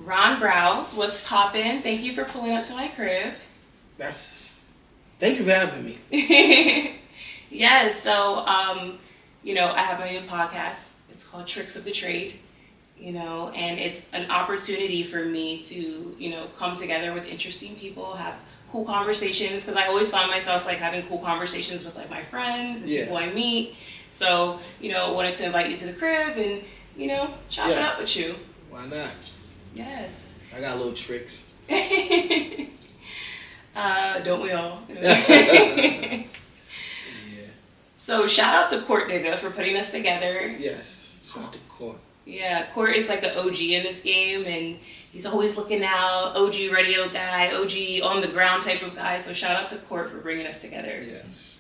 Ron Browz was popping. Thank you for pulling up to my crib. Thank you for having me. Yes, so I have my new podcast. It's called Tricks of the Trade. And it's an opportunity for me to, come together with interesting people, have cool conversations, because I always find myself like having cool conversations with like my friends and people I meet. So, wanted to invite you to the crib and, chop it up with you. Why not? Yes. I got little tricks. Don't we all? Yeah. So shout out to Court Digga for putting us together. Yes, shout out to Court. Yeah, Court is like the OG in this game, and he's always looking out. OG radio guy, OG on the ground type of guy. So shout out to Court for bringing us together. Yes.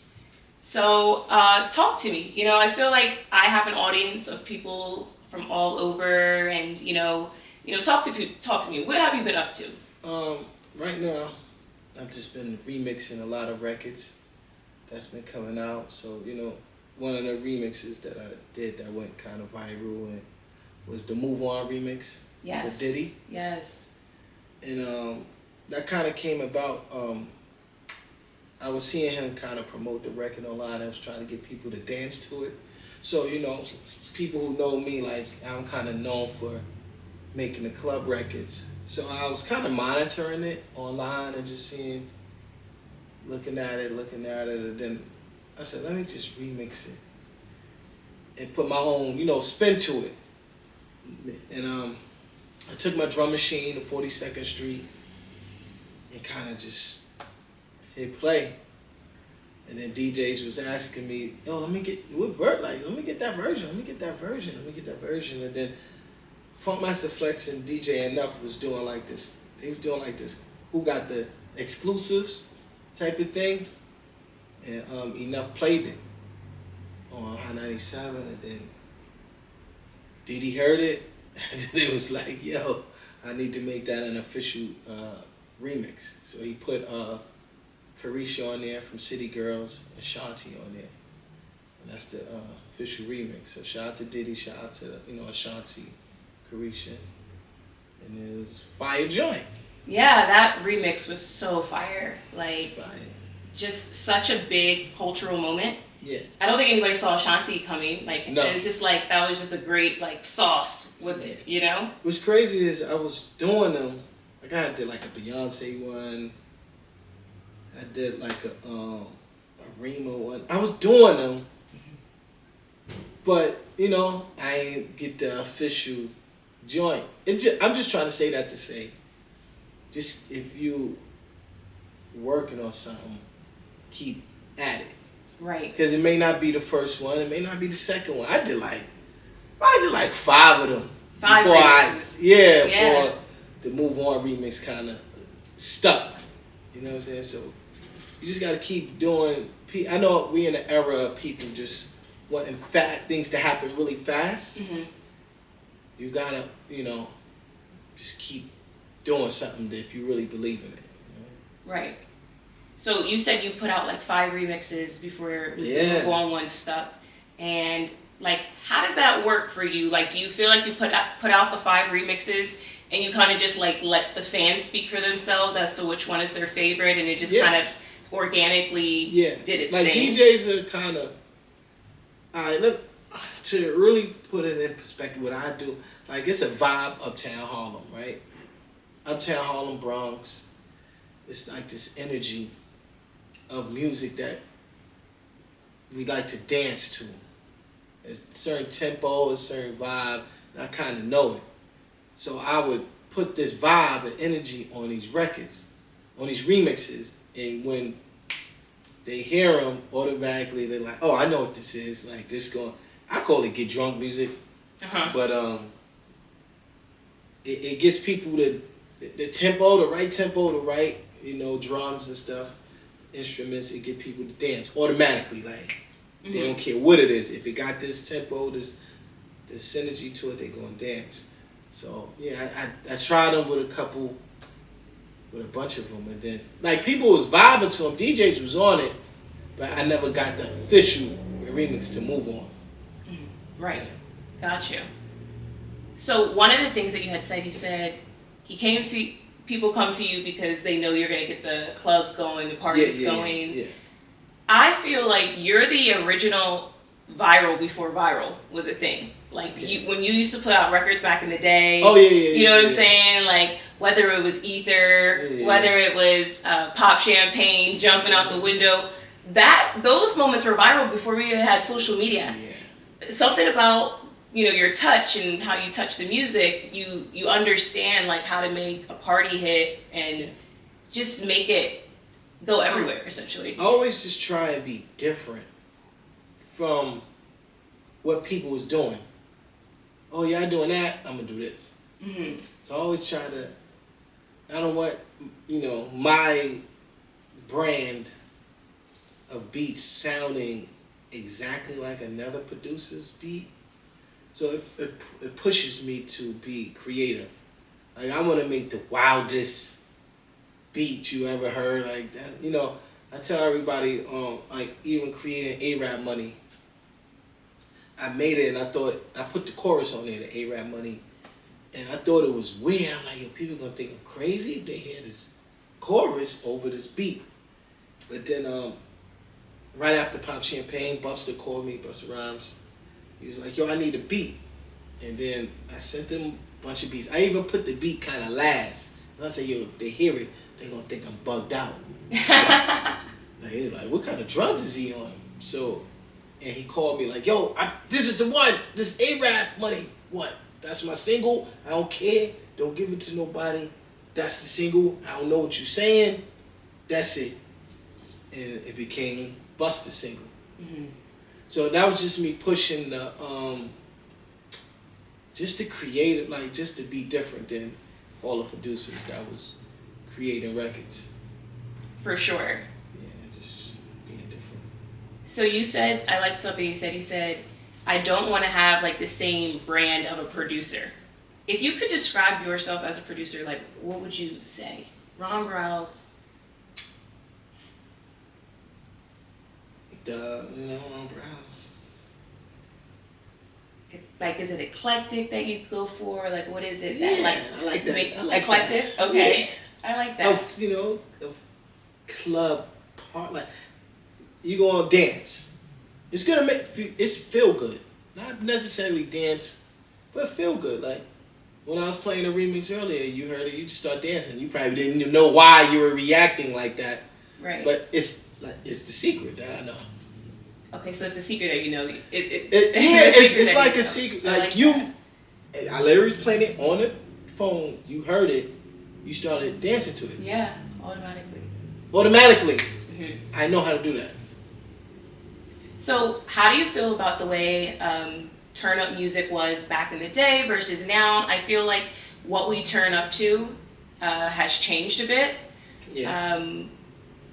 So talk to me. I feel like I have an audience of people from all over, and talk to me. What have you been up to? Right now, I've just been remixing a lot of records that's been coming out. So one of the remixes that I did that went kind of viral and was the Move On remix for Diddy. Yes. And that kind of came about. I was seeing him kind of promote the record online. I was trying to get people to dance to it. So people who know me, like I'm kind of known for making the club records. So I was kind of monitoring it online and just looking at it, and then I said, let me just remix it and put my own, spin to it. And I took my drum machine to 42nd Street and kind of just hit play. And then DJs was asking me, yo, let me get that version. And then Funkmaster Flex and DJ Enough was doing like this. They was doing like this, who got the exclusives type of thing. And Enough played it on High 97, and then Diddy heard it, and then it was like, yo, I need to make that an official remix. So he put Carisha on there from City Girls and Shanti on there. And that's the official remix. So shout out to Diddy, shout out to, Ashanti, Carisha. And it was fire joint. Yeah, that remix was so fire. Like, fire. Just such a big cultural moment. Yeah. I don't think anybody saw Ashanti coming. Like, no. It was just like, that was just a great, like, sauce with it, What's crazy is I was doing them. Like, I did like a Beyonce one. I did like a Rima one. I was doing them. But, I ain't get the official joint. I'm just trying to say that to say, just if you working on something, keep at it. Right. Because it may not be the first one. It may not be the second one. I did like 5 of them. 5 remixes. Before the Move On remix kind of stuck. You know what I'm saying? So you just got to keep doing. I know we in the era of people just wanting things to happen really fast. Mm-hmm. You got to, just keep doing something that if you really believe in it. Right. So you said you put out like 5 remixes before the Move On one stuck. And like, how does that work for you? Like, do you feel like you put out the 5 remixes and you kind of just like let the fans speak for themselves as to which one is their favorite, and it just kind of organically did its like thing? DJs are kind of, look, to really put it in perspective, what I do, like it's a vibe uptown Harlem, right? Uptown Harlem, Bronx. It's like this energy of music that we like to dance to. It's a certain tempo, a certain vibe, and I kind of know it. So I would put this vibe and energy on these records, on these remixes, and when they hear them, automatically they're like, oh, I know what this is. Like this I call it get drunk music, but it gets people the tempo, the right tempo, the right, drums and stuff, instruments. It get people to dance automatically. Like they don't care what it is. If it got this tempo, this synergy to it, they go and dance. So I tried them with a bunch of them, and then like people was vibing to them. DJs was on it, but I never got the official remix to Move On. Right. Got you. So one of the things that you said he came to people come to you because they know you're gonna get the clubs going, the parties going. Yeah. I feel like you're the original viral before viral was a thing. Like when you used to put out records back in the day. Oh yeah. You know what I'm saying? Like whether it was Ether, whether it was Pop Champagne jumping out the window, those moments were viral before we even had social media. Yeah. Something about your touch and how you touch the music, you understand like how to make a party hit and just make it go everywhere essentially. I always just try and be different from what people was doing. Oh, y'all doing that? I'm gonna do this. Mm-hmm. So I always try to. I don't want my brand of beats sounding exactly like another producer's beat. So it pushes me to be creative. Like I want to make the wildest beat you ever heard. Like that, I tell everybody, like even creating A-Rap Money. I made it and I thought I put the chorus on there, the A-Rap Money, and I thought it was weird. I'm like, yo, people gonna think I'm crazy if they hear this chorus over this beat. But then right after Pop Champagne, Busta called me, Busta Rhymes. He was like, yo, I need a beat. And then I sent them a bunch of beats. I even put the beat kind of last. And I said, yo, if they hear it, they're going to think I'm bugged out. They're like, what kind of drugs is he on? So, and he called me like, yo, this is the one. This A-Rap Money. What? That's my single. I don't care. Don't give it to nobody. That's the single. I don't know what you're saying. That's it. And it became Busta's single. Mm-hmm. So that was just me pushing the, just to create it, like just to be different than all the producers that was creating records. For sure. Yeah, just being different. So you said, I liked something you said. You said, I don't want to have like the same brand of a producer. If you could describe yourself as a producer, like what would you say? Ron Browz. Browz. Like, is it eclectic that you go for? Like, what is it? Yeah, I like that. I like eclectic? That. Okay. Yeah. I like that. Of club part, like you gonna dance. It's gonna it's feel good. Not necessarily dance, but feel good. Like when I was playing a remix earlier, you heard it, you just start dancing. You probably didn't even know why you were reacting like that. Right. But it's the secret that I know. Okay, so it's a secret that you know. It's like a secret. Like I literally played it on the phone. You heard it. You started dancing to it. Yeah, automatically. Mm-hmm. I know how to do that. So, how do you feel about the way turn up music was back in the day versus now? I feel like what we turn up to has changed a bit. Yeah.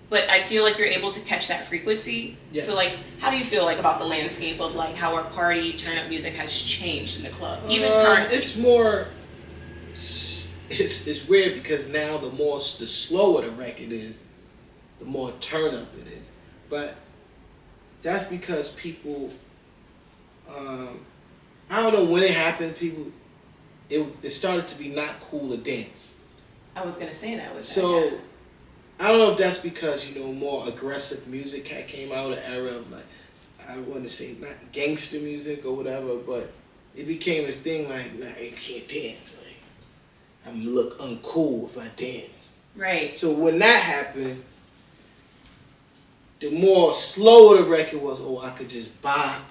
But I feel like you're able to catch that frequency. Yes. So like, how do you feel like about the landscape of like how our party turn up music has changed in the club, even currently? It's more. It's weird because now the slower the record is, the more turn up it is. But that's because people. I don't know when it happened. People, it started to be not cool to dance. I was gonna say that was so. That, yeah. I don't know if that's because, more aggressive music came out, an era of like, I want to say not gangster music or whatever, but it became this thing like, nah, you can't dance. Like, I'm gonna look uncool if I dance. Right. So when that happened, the more slower the record was, I could just bop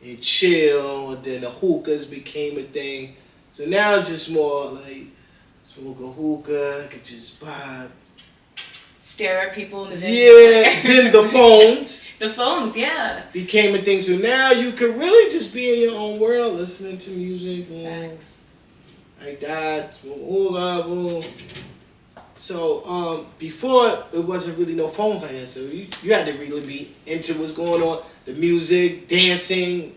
and chill, and then the hookahs became a thing. So now it's just more like, smoke a hookah, I could just bop. Stare at people in the day. Yeah, then the phones. The phones, yeah. Became a thing. So now you could really just be in your own world, listening to music. Thanks. Like that. So before, it wasn't really no phones like that. So you had to really be into what's going on. The music, dancing,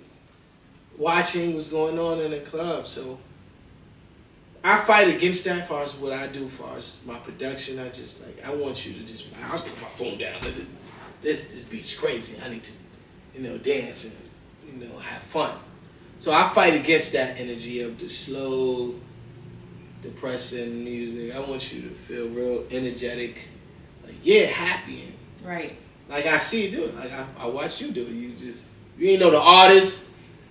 watching what's going on in the club. So I fight against that as far as what I do, as far as my production. I just I want you to I'll put my phone down. This beat's crazy. I need to, dance and, have fun. So I fight against that energy of the slow, depressing music. I want you to feel real energetic, like yeah, happy. And, Right. like I see you do it. Like I watch you do it. You ain't know the artist.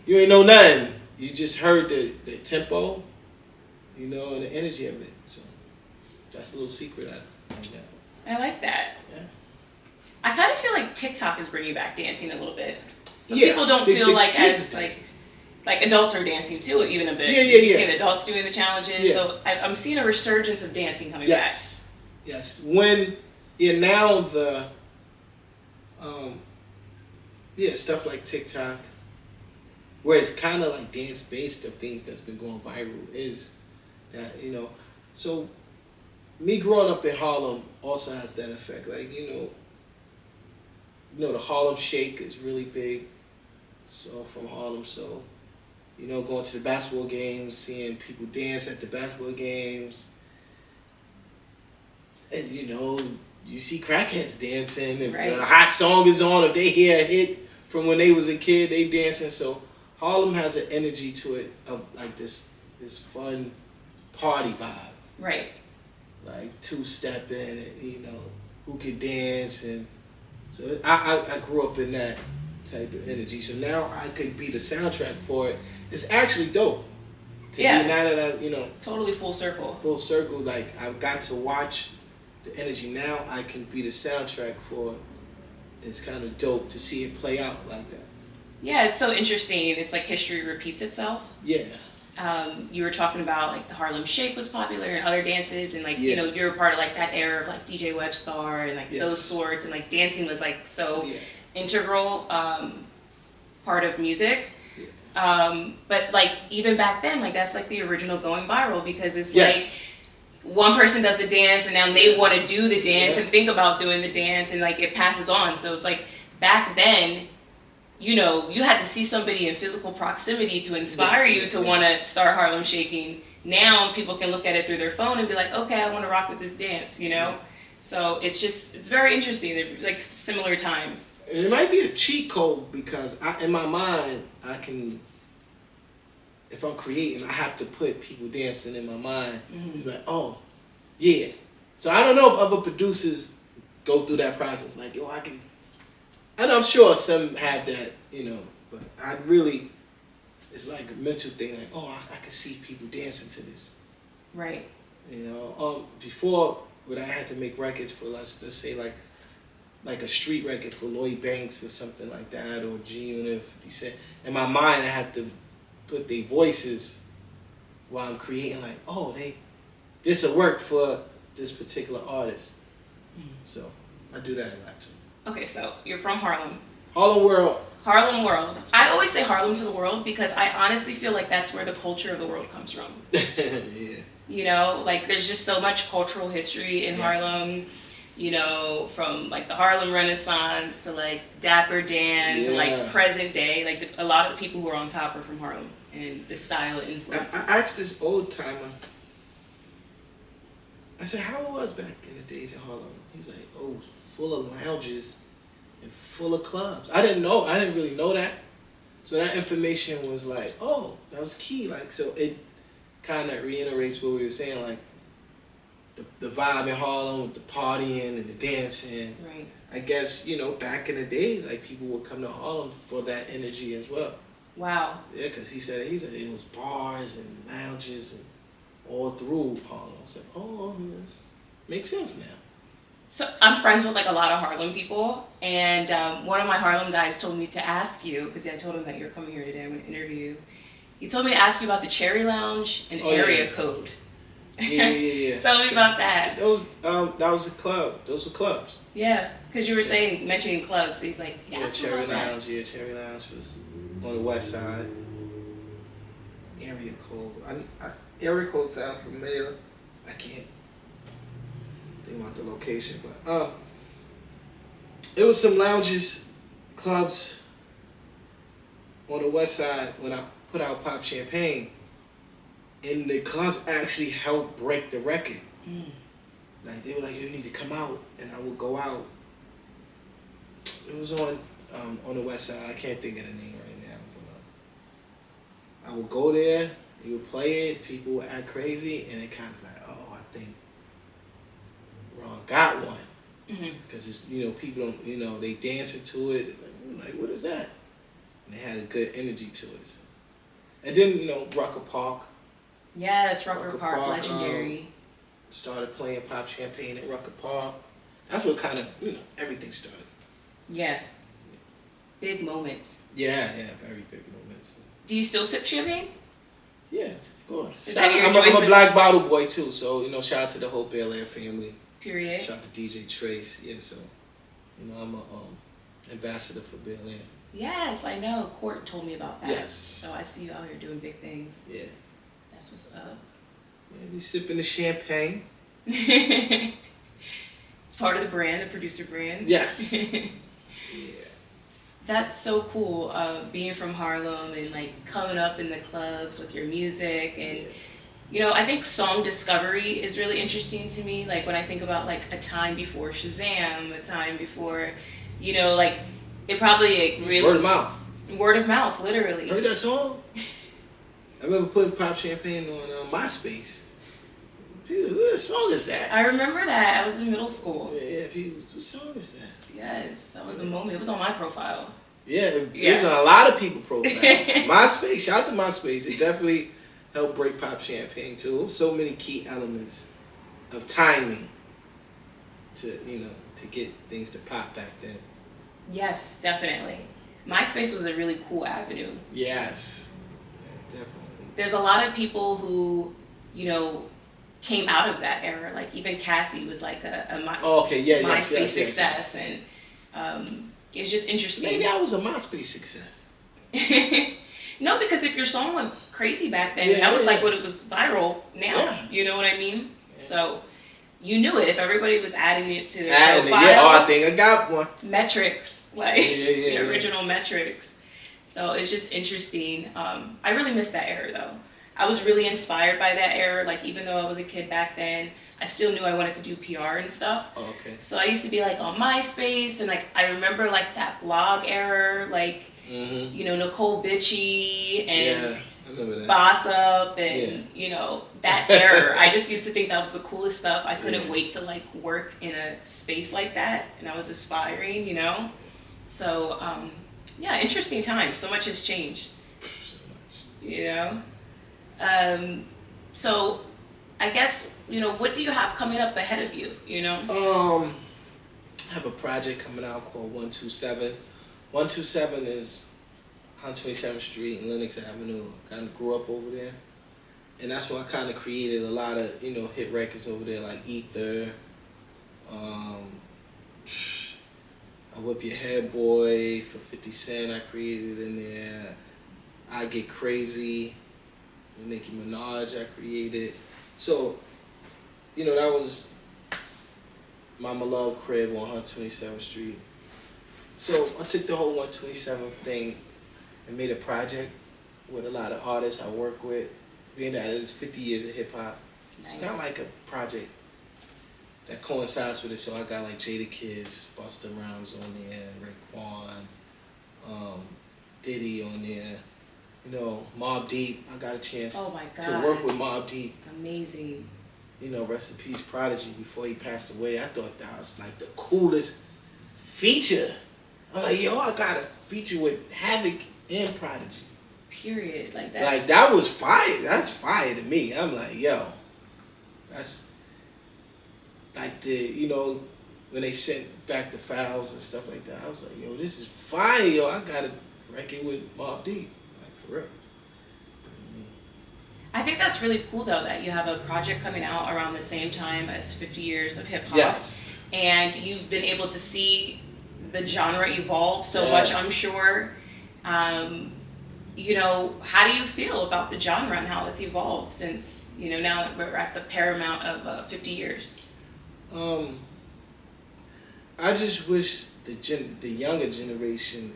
You ain't know nothing. You just heard the tempo, and the energy of it. So that's a little secret I got. I like that. Yeah. I kind of feel like TikTok is bringing back dancing a little bit. So Yeah, people don't feel the like kids as are dancing. like adults are dancing too, even a bit. Yeah. You've seen adults doing the challenges. Yeah. So I'm seeing a resurgence of dancing coming Yes. When now the stuff like TikTok, where it's kind of like dance based of things that's been going viral is that so me growing up in Harlem also has that effect. Like the Harlem Shake is really big. So from Harlem, so going to the basketball games, seeing people dance at the basketball games, and you see crackheads dancing. If Right. a hot song is on, if they hear a hit from when they was a kid, they dancing. So Harlem has an energy to it of like this fun party vibe. Right. Like two-stepping and who could dance, and so I grew up in that type of energy. So now I could be the soundtrack for it. It's actually dope. Yeah, Be now that I Totally full circle. full circle, like I've got to watch the energy. Now I can be the soundtrack for it. It's kind of dope to see it play out like that. Yeah, it's so interesting. It's like history repeats itself. Yeah. You were talking about like the Harlem Shake was popular and other dances, and like Yeah. you're a part of like that era of like DJ Webstar and like Yes. those sorts, and like dancing was like so Yeah. integral part of music. Yeah. But like even back then, like that's like the original going viral because it's Yes. like one person does the dance and now they want to do the dance Yeah. and think about doing the dance and like it passes on. So it's like back then, you had to see somebody in physical proximity to inspire you to want to start Harlem Shaking. Now people can look at it through their phone and be like, okay, I want to rock with this dance, Yeah. So it's very interesting. They're like similar times. And it might be a cheat code because in my mind, if I'm creating, I have to put people dancing in my mind. Mm-hmm. Be like, oh, yeah. So I don't know if other producers go through that process. Like, and I'm sure some have that, but it's like a mental thing. Like, oh, I can see people dancing to this. Right. Before, when I had to make records for, let's say like a street record for Lloyd Banks or something like that, or G Unit 50 Cent. In my mind, I have to put their voices while I'm creating. Like, oh, this will work for this particular artist. Mm-hmm. So I do that a lot too. Okay, so you're from Harlem. Harlem World. Harlem World. I always say Harlem to the world because I honestly feel like that's where the culture of the world comes from. Yeah. Like there's just so much cultural history in Yes. Harlem. From like the Harlem Renaissance to like Dapper Dan to like Yeah. present day. Like a lot of the people who are on top are from Harlem and the style and influences. I asked this old timer, I said, how it was back in the days in Harlem? He was like, oh, full of lounges and full of clubs. I didn't really know that. So that information was like, oh, that was key. Like, so it kind of reiterates what we were saying, like the vibe in Harlem with the partying and the dancing. Right. I guess, back in the days, like people would come to Harlem for that energy as well. Wow. Yeah, because he said it was bars and lounges and all through Harlem. I said, oh, yes. Makes sense now. So I'm friends with like a lot of Harlem people, and one of my Harlem guys told me to ask you, because I told him that you're coming here today, I'm going to interview you. He told me to ask you about the Cherry Lounge and area code. Yeah. Tell me about that. That was a club. Those were clubs. Yeah, because you were mentioning clubs. So he's like, Cherry Lounge. Yeah, Cherry Lounge was on the west side. Area code. Area code sound familiar. I can't think about the location, but it was some lounges, clubs on the west side when I put out Pop Champagne. And the clubs actually helped break the record. Mm. Like they were like, you need to come out, and I would go out. It was on the west side. I can't think of the name right now, but I would go there, He would play it, people would act crazy, and it kind of like, oh, I think Ron got one. Because it's, people don't, they dancing to it. Like, what is that? And they had a good energy to it. And then, Rucker Park. Yes, Rucker Park, legendary. Started playing Pop Champagne at Rucker Park. That's what kind of, everything started. Yeah. Big moments. Yeah, very big moments. Do you still sip champagne? Yeah, of course. Is that your I'm a black bottle boy too, so shout out to the whole Bel Air family. Period. Shout out to DJ Trace. Yeah, so I'm a ambassador for Bel Air. Yes, I know. Court told me about that. Yes. So I see you out here doing big things. Yeah. That's what's up. Yeah, we sipping the champagne. It's part of the brand, the producer brand. Yes. Yeah. That's so cool, being from Harlem and like coming up in the clubs with your music. And I think song discovery is really interesting to me. Like when I think about like a time before Shazam, a time before, like it probably like, really word of mouth. Word of mouth, literally. Heard that song? I remember putting Pop Champagne on MySpace. People, what song is that? I remember that. I was in middle school. Yeah, people, what song is that? Yes, that was a moment. It was on my profile. Yeah, it was on a lot of people's profile. MySpace, shout out to MySpace. It definitely helped break Pop Champagne too. There was so many key elements of timing to get things to pop back then. Yes, definitely. MySpace was a really cool avenue. Yes, definitely. There's a lot of people who, came out of that era. Like even Cassie was like MySpace success, and it's just interesting. Maybe I was a MySpace success. No, because if your song went crazy back then, that was like what it was viral now. Yeah. You know what I mean? Yeah. So you knew it if everybody was adding it to their profile. I think I got one. Metrics, like the original metrics. So it's just interesting. I really miss that era though. I was really inspired by that era. Like even though I was a kid back then, I still knew I wanted to do PR and stuff. Oh, okay. So I used to be like on MySpace, and like I remember like that blog era, like Nicole Bitchy and Boss Up, and that era. I just used to think that was the coolest stuff. I couldn't wait to like work in a space like that, and I was aspiring, So interesting times. So much has changed. So much. So I guess, what do you have coming up ahead of you, I have a project coming out called 127. 127 is 127th Street and Lenox Avenue. I kind of grew up over there. And that's where I kind of created a lot of, hit records over there, like Ether, I Whip Your Head Boy for 50 Cent, I created in there. I Get Crazy, Nicki Minaj, I created. So, that was Mama Love Crib on 127th Street. So I took the whole 127th thing and made a project with a lot of artists I work with. Being that it is 50 years of hip hop, It's not like a project that coincides with it. So I got like Jadakiss, Busta Rhymes on there, Raekwon, Diddy on there. Mobb Deep. I got a chance to work with Mobb Deep. Amazing. Rest in peace, Prodigy. Before he passed away, I thought that was like the coolest feature. I'm like, I got a feature with Havoc and Prodigy. Period. Like that was fire. That's fire to me. I'm like, that's like when they sent back the files and stuff like that. I was like, this is fire, I got a record with Mobb Deep. For real. I think that's really cool though that you have a project coming out around the same time as 50 years of hip hop. Yes. And you've been able to see the genre evolve so much, I'm sure. How do you feel about the genre and how it's evolved since, now we're at the paramount of 50 years? I just wish the younger generation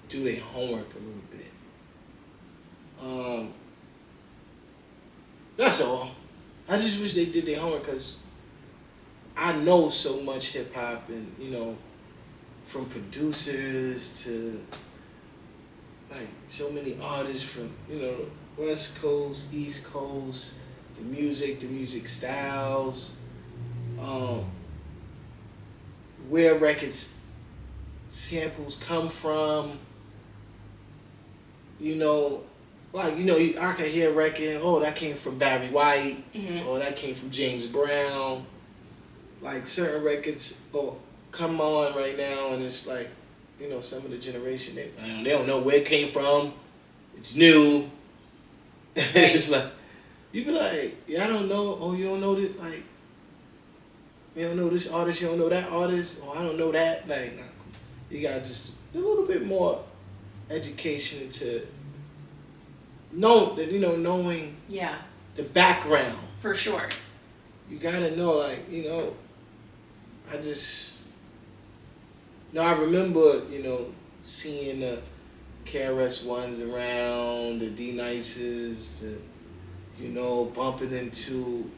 do their homework a little bit. That's all. I just wish they did their homework because I know so much hip hop and from producers to like so many artists from West Coast, East Coast, the music styles, um, where records samples come from. You know, like I can hear a record. Oh, that came from Barry White. Mhm. Or that came from James Brown. Like certain records, come on right now, and it's like, some of the generation they don't know where it came from. It's new. Right. It's like you be like, yeah, I don't know. Oh, you don't know this, like you don't know this artist, you don't know that artist. Oh, I don't know that. Like, nah, you gotta just a little bit more education into knowing Yeah, the background. for sure. You gotta know, like, I just, I remember, seeing the KRS Ones around, the D Nices, bumping into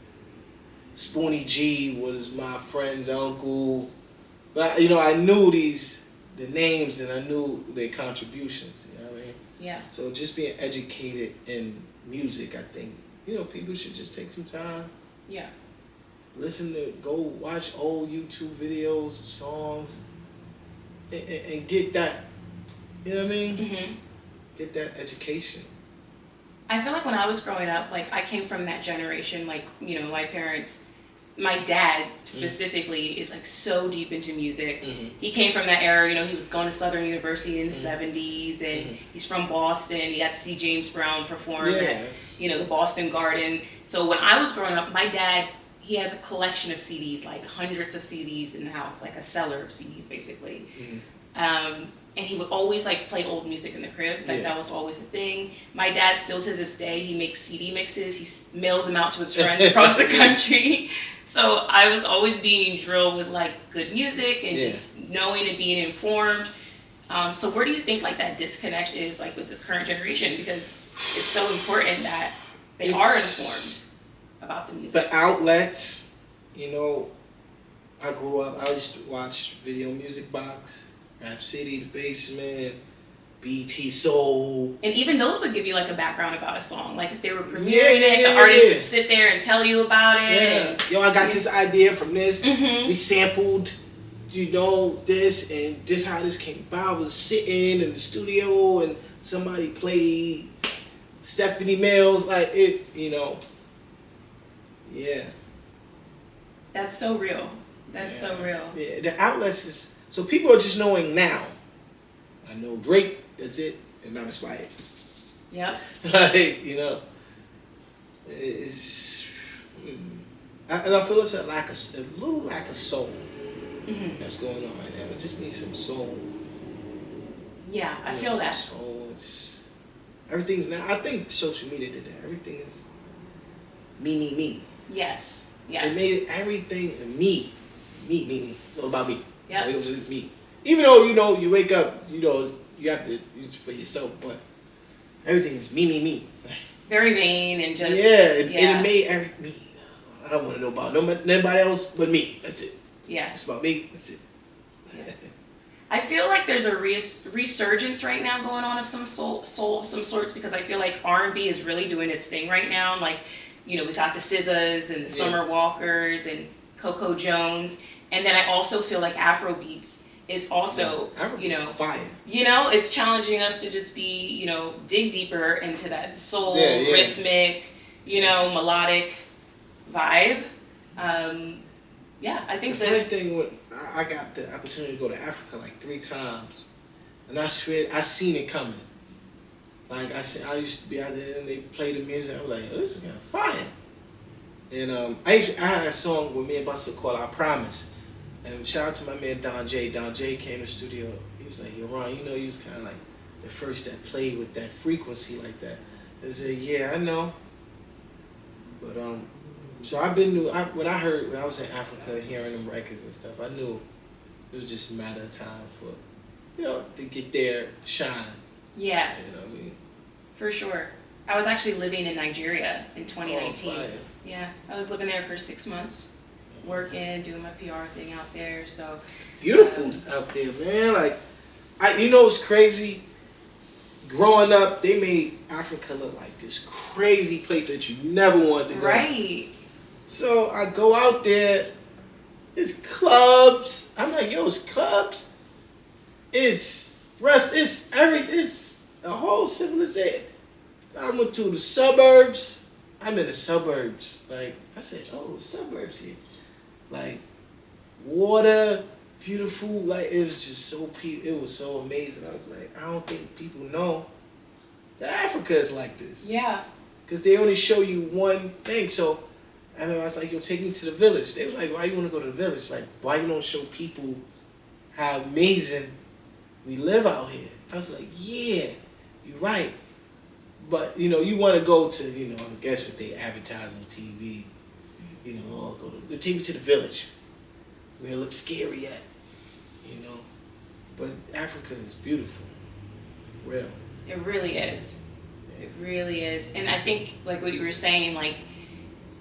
Spoonie G was my friend's uncle. But I knew the names, and I knew their contributions. You know what I mean? Yeah. So just being educated in music, I think, people should just take some time. Yeah. Go watch old YouTube videos, songs, and get that, you know what I mean? Mhm. Get that education. I feel like when I was growing up, like I came from that generation, like, my parents, my dad specifically is like so deep into music. Mm-hmm. He came from that era, he was going to Southern University in the 70s, and he's from Boston. He got to see James Brown perform at, the Boston Garden. So when I was growing up, my dad, he has a collection of CDs, like hundreds of CDs in the house, like a cellar of CDs basically. And he would always like play old music in the crib. Like that was always a thing. My dad still to this day, he makes CD mixes. He mails them out to his friends across the country. So I was always being drilled with like good music and just knowing and being informed. So where do you think like that disconnect is like with this current generation? Because it's so important that they are informed about the music. The outlets, I grew up, I used to watch Video Music Box, Rap City, The Basement, BT Soul. And even those would give you like a background about a song. Like if they were premiering it, the artist would sit there and tell you about it. Yeah. Yo, I got this idea from this. We sampled, this, and this how this came about. I was sitting in the studio and somebody played Stephanie Mills, like it, Yeah. That's so real. That's so real. Yeah, the outlets is, so people are just knowing now. I know Drake, that's it, and I'm inspired. Yep. Like, it's, and I feel it's a little lack of soul that's going on right now. We just need some soul. Yeah, I feel that. Soul. Everything's now, I think social media did that. Everything is me. Yes. It made everything me. It's all about me. Yeah. It was me. Even though, you wake up, you have to use it for yourself, but everything is me. Very vain and just. It made me. I don't want to know about nobody else but me. That's it. Yeah. It's about me. That's it. Yeah. I feel like there's a resurgence right now going on of some soul of some sorts, because I feel like R&B is really doing its thing right now. Like, we got the SZAs and the Summer Walkers and Coco Jones. And then I also feel like Afrobeats is also, fire. It's challenging us to just be, dig deeper into that soul, rhythmic, melodic vibe. I think the funny thing when I got the opportunity to go to Africa like 3 times, and I swear I seen it coming. Like I used to be out there and they play the music. I was like, oh, this is kind of fire. And I had a song with me and Buster called "I Promise." And shout out to my man Don J. Don J came to the studio. He was like, "Yo, Ron, he was kind of like the first that played with that frequency like that." I said, "Yeah, I know." But so when I was in Africa hearing them records and stuff, I knew it was just a matter of time for, to get their shine. Yeah. You know what I mean? For sure. I was actually living in Nigeria in 2019. Oh, yeah, I was living there for 6 months, working, doing my PR thing out there. So beautiful out there, man. Like, it's crazy. growing up, they made Africa look like this crazy place that you never wanted to go. Right. So I go out there, it's clubs. I'm like, yo, it's clubs. It's it's a whole civilization. I went to the suburbs. I'm in the suburbs. Like, I said, oh, suburbs here. Like, water, beautiful. Like, it was just so it was so amazing. I was like, I don't think people know that Africa is like this. Yeah. Because they only show you one thing. So, I was like, yo, take me to the village. They was like, why you want to go to the village? Like, why you don't show people how amazing we live out here? I was like, yeah, you're right. But, you know, you want to go to, you know, I guess what they advertise on TV. You know, oh, take me to the village where it looks scary at. You know. But Africa is beautiful. Real. It really is. It really is. And I think, like what you were saying, like,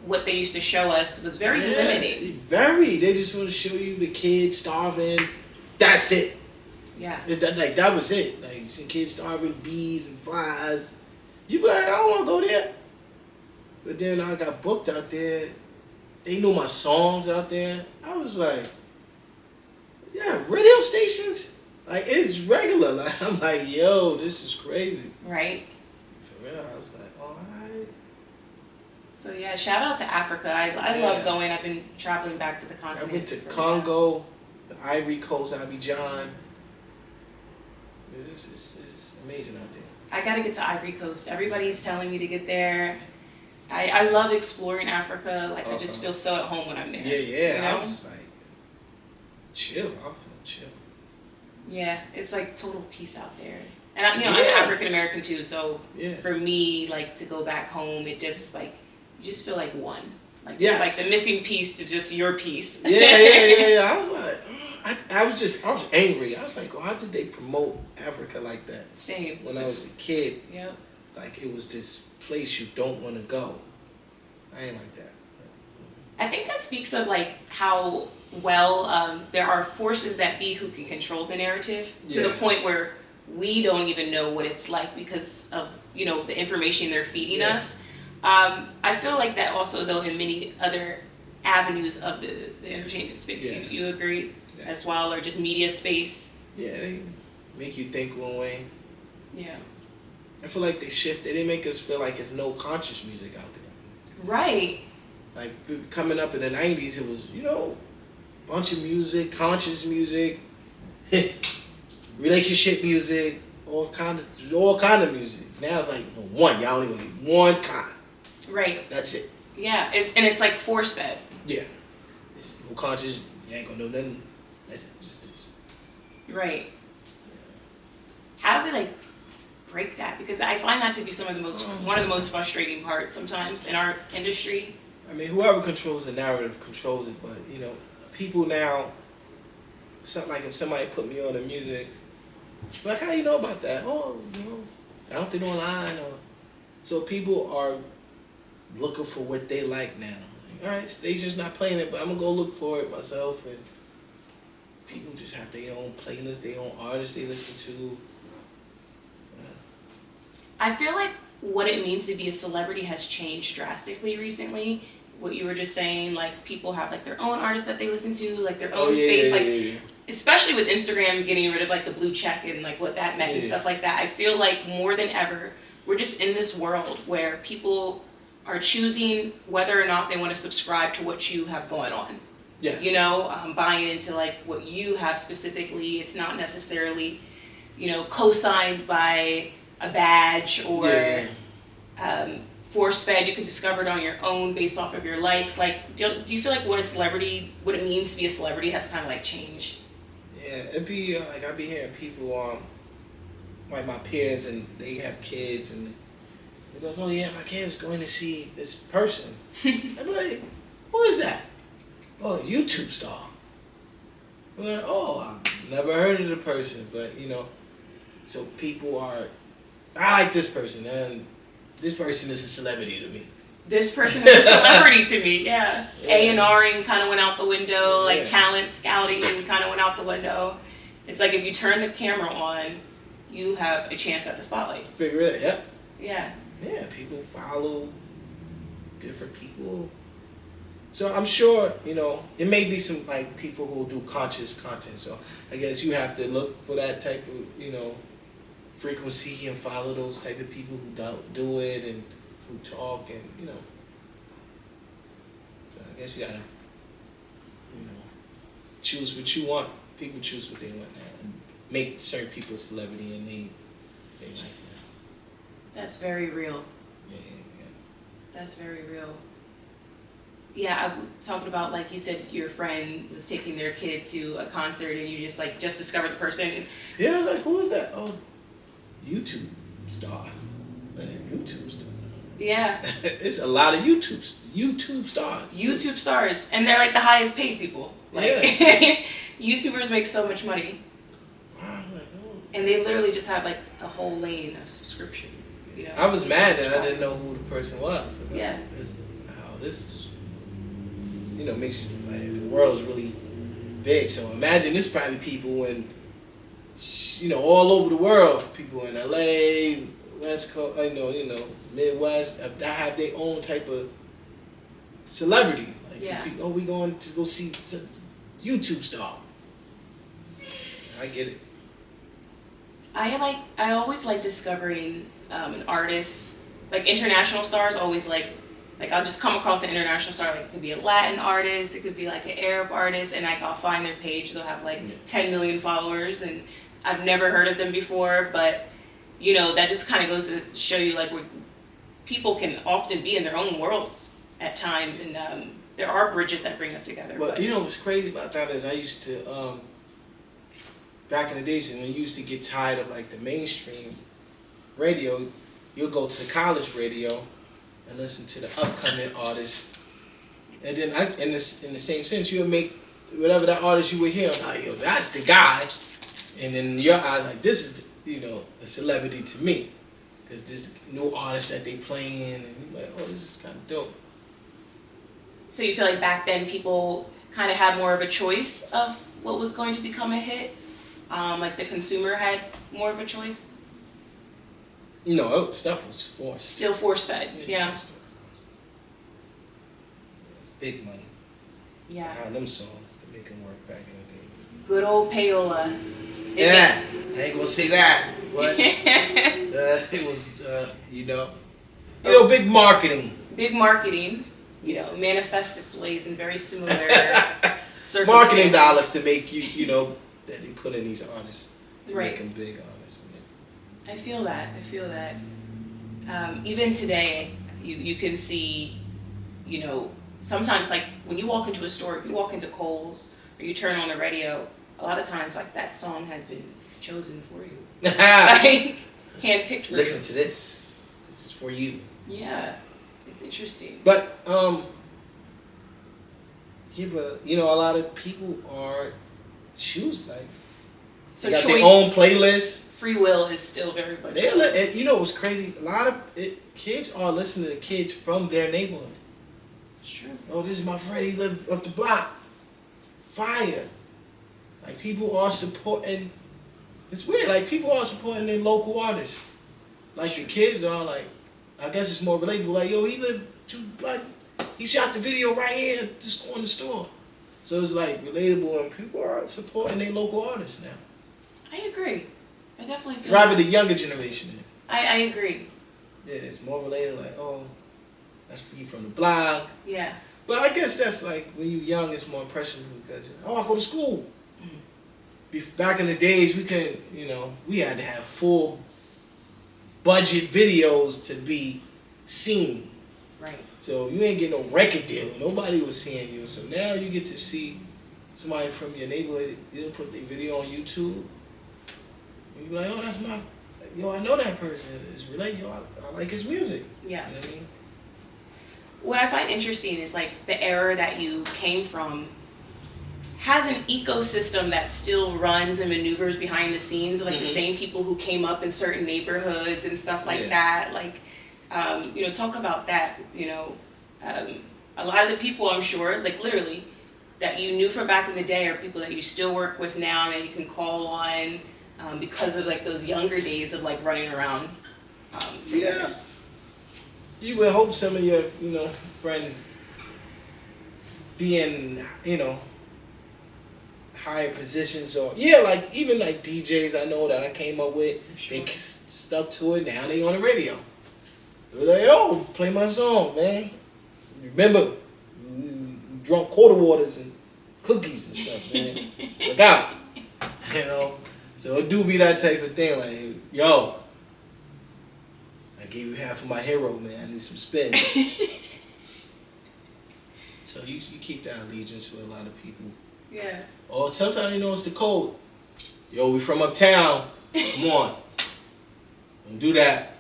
what they used to show us was very limited. Very. They just want to show you the kids starving. That's it. Yeah. That was it. Like, you see kids starving, bees and flies. You be like, I don't want to go there. But then I got booked out there. They knew my songs out there. I was like, yeah, radio stations. Like, it's regular. Like, I'm like, yo, this is crazy. Right. For real. I was like, all right. So yeah, shout out to Africa. I love going. I've been traveling back to the continent. I went to Congo, the Ivory Coast, Abidjan. It's amazing out there. I gotta get to Ivory Coast. Everybody's telling me to get there. I love exploring Africa. Like, I just feel so at home when I'm there. Yeah. You know? I was just like, chill. I feel chill. Yeah, it's like total peace out there. And I'm African American too, so for me, like, to go back home, it just like, you just feel like one. Like, it's like the missing piece to just your piece. Yeah. I was like, I was angry. I was like, how did they promote Africa like that? Same. When I was a kid. Yep. Like, it was this place you don't want to go. I ain't like that. I think that speaks of, like, how well there are forces that be who can control the narrative to the point where we don't even know what it's like because of, you know, the information they're feeding us. I feel like that also, though, in many other avenues of the entertainment space. You agree as well, or just media space? Yeah, they make you think one way. Yeah. I feel like they shifted. They make us feel like it's no conscious music out there. Right. Like, coming up in the 90s, it was, you know, a bunch of music, conscious music, relationship music, all kind of music. Now it's like one. Y'all only gonna get one kind. Right. That's it. Yeah, it's like force fed. Yeah. It's no conscious. You ain't gonna know nothing. That's it. Just this. Right. How do we, like, break that? Because I find that to be one of the most frustrating parts sometimes in our industry. I mean, whoever controls the narrative controls it, but, you know, people now, something like if somebody put me on the music, like, how you know about that? Oh, you know, found it online. So people are looking for what they like now. Like, all right, station's not playing it, but I'm going to go look for it myself. And people just have their own playlist, their own artists they listen to. I feel like what it means to be a celebrity has changed drastically recently. What you were just saying, like, people have, like, their own artists that they listen to, like, their own space, especially with Instagram getting rid of, like, the blue check and, like, what that meant and stuff like that. I feel like more than ever, we're just in this world where people are choosing whether or not they want to subscribe to what you have going on. Yeah. You know, buying into, like, what you have specifically. It's not necessarily, you know, co-signed by a badge or force-fed. You can discover it on your own based off of your likes. Like, do you feel like what it means to be a celebrity has kind of, like, changed? Yeah, it'd be like, I'd be hearing people, like my peers, and they have kids, and they're like, oh yeah, my kid's going to see this person. I'd be like, who is that? Oh, YouTube star. I'm like, oh, I've never heard of the person, but, you know, so people are, I like this person, and this person is a celebrity to me. This person is a celebrity to me, yeah. A&Ring kind of went out the window, like talent scouting kind of went out the window. It's like if you turn the camera on, you have a chance at the spotlight. Figure it out. Yep. Yeah. Yeah, people follow different people. So I'm sure, it may be some like people who do conscious content. So I guess you have to look for that type of, frequency and follow those type of people who don't do it and who talk and, So I guess you gotta, choose what you want. People choose what they want now and make certain people a celebrity and they like that. That's very real. Yeah. That's very real. Yeah, I talking about, like you said, your friend was taking their kid to a concert and you just discovered the person. Yeah, I was like, who is that? Oh, YouTube star. YouTube star. Yeah. It's a lot of YouTube stars. YouTube stars. And they're like the highest paid people. Like, Yeah. YouTubers make so much money. And they literally just have like a whole lane of subscription. I was mad that I didn't know who the person was. Yeah. This is just, makes you like the world's really big. So imagine this probably people in, all over the world. People in LA, West Coast, Midwest, that have their own type of celebrity. Like people, we going to go see YouTube star. I get it. I always like discovering an artist, like international stars. Always like I'll just come across an international star. Like it could be a Latin artist, it could be like an Arab artist, and I'll find their page. They'll have like 10 million followers, and I've never heard of them before. But that just kind of goes to show you like where people can often be in their own worlds at times, and there are bridges that bring us together. But what's crazy about that is I used to. Back in the days when you used to get tired of like the mainstream radio, you'll go to the college radio and listen to the upcoming artists. And then in the same sense, you'll make whatever that artist you would hear, like, yo, that's the guy. And in your eyes, like, this is, a celebrity to me. Because this new artist that they playing, and you're like, oh, this is kind of dope. So you feel like back then people kind of had more of a choice of what was going to become a hit? Like the consumer had more of a choice? No, stuff was forced. Still force-fed, yeah. Big money. Yeah. Them songs to make them work back in the day. Good old payola. I ain't gonna say that, but it was, big marketing. Big marketing, manifests its ways in very similar circumstances. Marketing dollars to make you, that they put in these artists to make them big artists. I feel that. Even today, you can see, sometimes like when you walk into a store, if you walk into Kohl's or you turn on the radio, a lot of times like that song has been chosen for you, like handpicked for Listen you. to this. This is for you. Yeah, it's interesting. But a lot of people are choose like So they got choice, their own playlist. free will is still very much. What's crazy? A lot of kids are listening to kids from their neighborhood. It's true. Oh, this is my friend. He live up the block. Fire. Like people are supporting. It's weird. Like people are supporting their local artists. Like the kids are like. I guess it's more relatable. Like he lived 2 blocks. He shot the video right here, just on the store. So it's like relatable, and people are supporting their local artists now. I agree. I definitely feel Rather the younger generation. I agree. Yeah, it's more relatable. Like, oh, that's for you from the block. Yeah. But I guess that's like when you're young, it's more impressionable because I go to school. Back in the days, we couldn't. We had to have full budget videos to be seen. Right. So you ain't getting no record deal. Nobody was seeing you. So now you get to see somebody from your neighborhood. You put their video on YouTube. And you're like, oh, that's I know that person. It's related. I like his music. Yeah. You know what I mean? What I find interesting is like the era that you came from has an ecosystem that still runs and maneuvers behind the scenes, like the same people who came up in certain neighborhoods and stuff like that. Like, talk about that. A lot of the people, I'm sure, like literally, that you knew from back in the day are people that you still work with now that you can call on. because of like those younger days of like running around. Yeah. You would hope some of your, friends be in, higher positions or like even like DJs I know that I came up with, Sure. they stuck to it. Now they on the radio. They're like, yo, play my song, man. Remember, you drunk quarter waters and cookies and stuff, man. Look out, So it do be that type of thing, like, yo, I gave you half of my hero, man. I need some spin. So you keep that allegiance with a lot of people. Yeah. Or sometimes it's the code. Yo, we from uptown. Come on. Don't do that.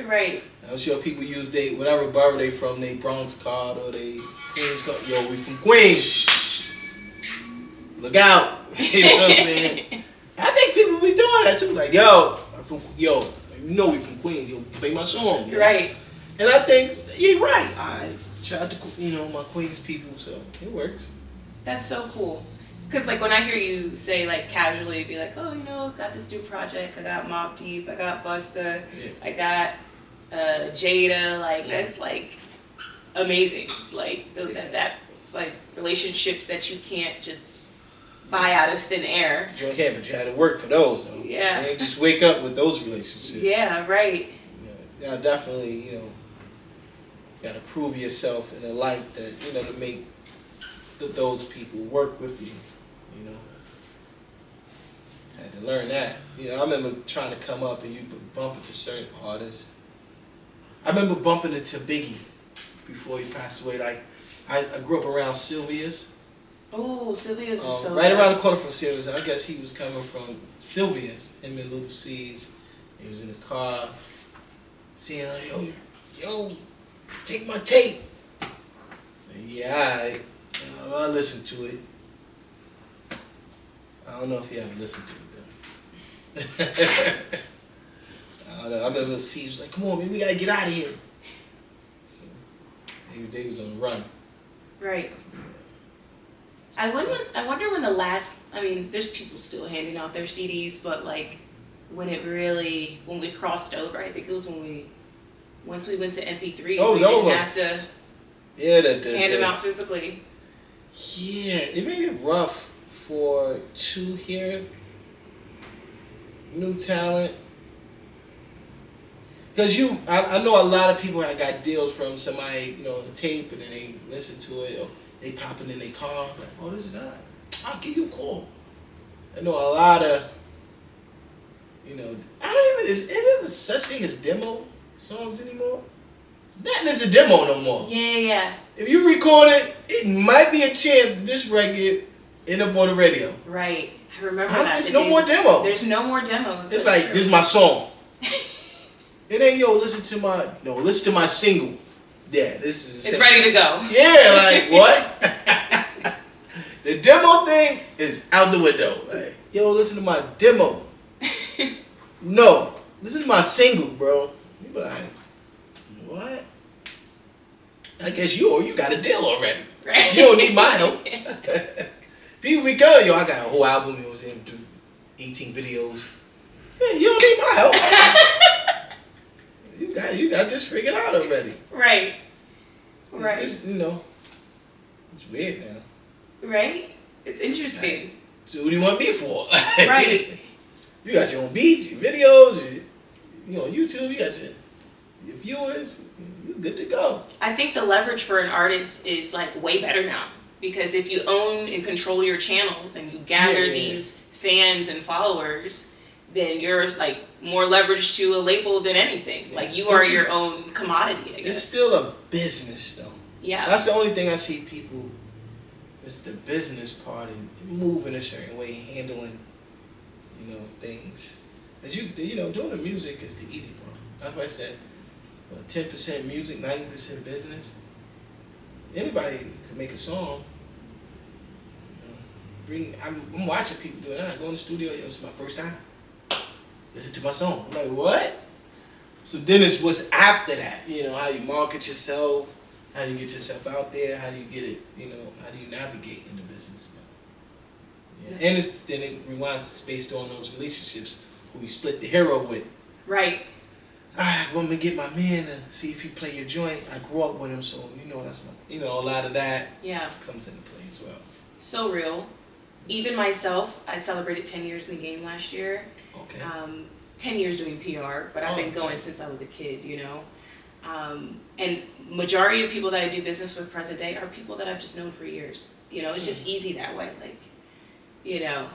Right. I'm sure people use whatever borough they from, they Bronx card or they Queens card. Yo, we from Queens. Look out. You know what I'm saying? I think people be doing that too. Like, you know we from Queens. Yo, play my song. Man. Right. And I think you're right. I shout out to my Queens people, so it works. That's so cool. Because, like, when I hear you say, like, casually, be like, oh, got this new project. I got Mobb Deep. I got Busta. Yeah. I got Jada. Like, that's, like, amazing. Like, that's, like, relationships that you can't just buy out of thin air. You can't, but you had to work for those, though. Yeah. You ain't just wake up with those relationships. Yeah, right. Yeah, definitely, you got to prove yourself in a light that, to make those people work with you. I had to learn that. I remember trying to come up and you bump into certain artists. I remember bumping into Biggie before he passed away. Like, I grew up around Sylvia's. Oh, Sylvia's is so right good. around the corner from Sylvia's. I guess he was coming from Sylvia's, him and Little C's. He was in the car, seeing like, yo, take my tape. And yeah, I listened to it. I don't know if you ever listened to it though. I don't know. I remember C was like, "Come on, man, we gotta get out of here." So they was on the run. Right. I wonder when the last. I mean, there's people still handing out their CDs, but like when we crossed over, I think it was once we went to MP3s. Oh, it was we didn't over. have to hand them out physically. Yeah, it made it rough for to hear new talent. Because I know a lot of people that got deals from somebody, a tape, and then they listen to it, or they pop it in their car, like, oh, this is hot. I'll give you a call. I know a lot of, is there such thing as demo songs anymore? Nothing is a demo no more. Yeah. If you record it, it might be a chance that this record end up on the radio. Right. I remember that. There's no more demos. There's no more demos. It's like, this is my song. It ain't, listen to my single. Yeah, this is it's ready to go. Yeah, like, what? The demo thing is out the window. Like, listen to my demo. No, listen to my single, bro. You be like, what? I guess you got a deal already. Right. You don't need my help. People be going, I got a whole album. It was in 18 videos. Yeah, you don't need my help. you got this figured out already. Right. It's weird now. Right? It's interesting. So what do you want me for? Right. You got your own beats, your videos, YouTube, you got your viewers, you're good to go. I think the leverage for an artist is like way better now. Because if you own and control your channels and you gather these fans and followers, then you're like more leveraged to a label than anything. Yeah. Like you are your own commodity, I guess. It's still a business though. Yeah. That's the only thing I see people, it's the business part and moving a certain way, handling, things. As doing the music is the easy part. That's why I said 10% music, 90% business. Anybody could make a song. I'm watching people doing that. I go in the studio, it's my first time. Listen to my song. I'm like, what? So then it's what's after that. How you market yourself, how do you get yourself out there, how do you get it, how do you navigate in the business now? Yeah. And then it rewinds, it's based on those relationships who he split the hero with. Right. I want me to get my man to see if he play your joint. I grew up with him, so that's a lot of that comes into play as well. So real. Even myself, I celebrated 10 years in the game last year. Okay. 10 years doing PR, but I've been going since I was a kid, and majority of people that I do business with present day are people that I've just known for years. It's just easy that way. Like, Yeah.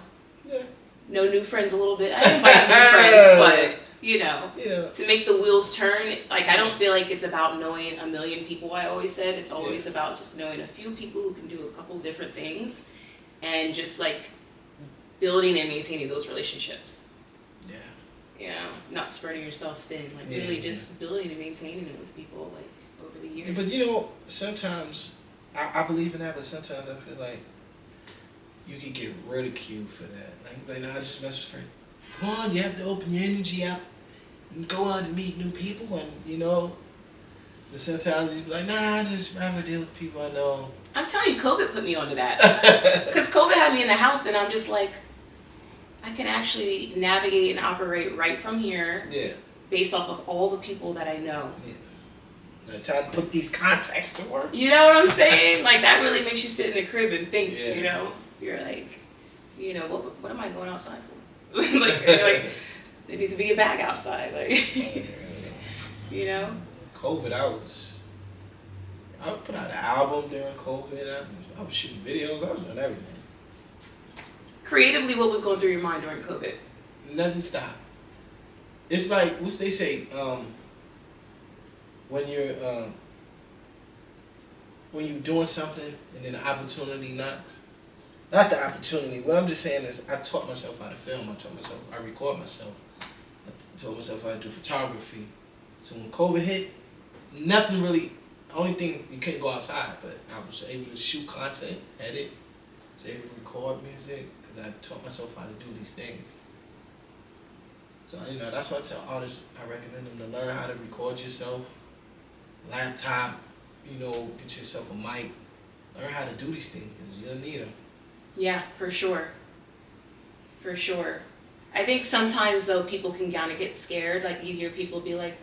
no new friends a little bit. I invite new friends, but, to make the wheels turn, like, I don't feel like it's about knowing a million people, I always said. It's always about just knowing a few people who can do a couple different things and just, like, building and maintaining those relationships. Not spreading yourself thin, like really just building and maintaining it with people, like, over the years. But sometimes I believe in that, but sometimes I feel like you can get ridiculed for that. Like, nah, I just mess with friends. Come on, you have to open your energy up and go on to meet new people, and but sometimes you be like, nah, I just rather deal with people I know. I'm telling you, COVID put me onto that. Because COVID had me in the house, and I'm just like, I can actually navigate and operate right from here. Yeah. Based off of all the people that I know. Yeah. Trying to put these contacts to work. You know what I'm saying? Like, that really makes you sit in the crib and think. You're like, what am I going outside for? like there needs to be a bag outside. Like, COVID, I put out an album during COVID. I was shooting videos. I was doing everything. Creatively, what was going through your mind during COVID? Nothing stopped. It's like, what they say, when you're doing something and then the opportunity knocks. Not the opportunity. What I'm just saying is, I taught myself how to film. I record myself. I taught myself how to do photography. So when COVID hit, nothing really. Only thing, you couldn't go outside, but I was able to shoot content, edit, was able to record music. I taught myself how to do these things. So, that's why I tell artists, I recommend them to learn how to record yourself, laptop, get yourself a mic, learn how to do these things because you'll need them. Yeah, for sure. For sure. I think sometimes, though, people can kind of get scared. Like, you hear people be like,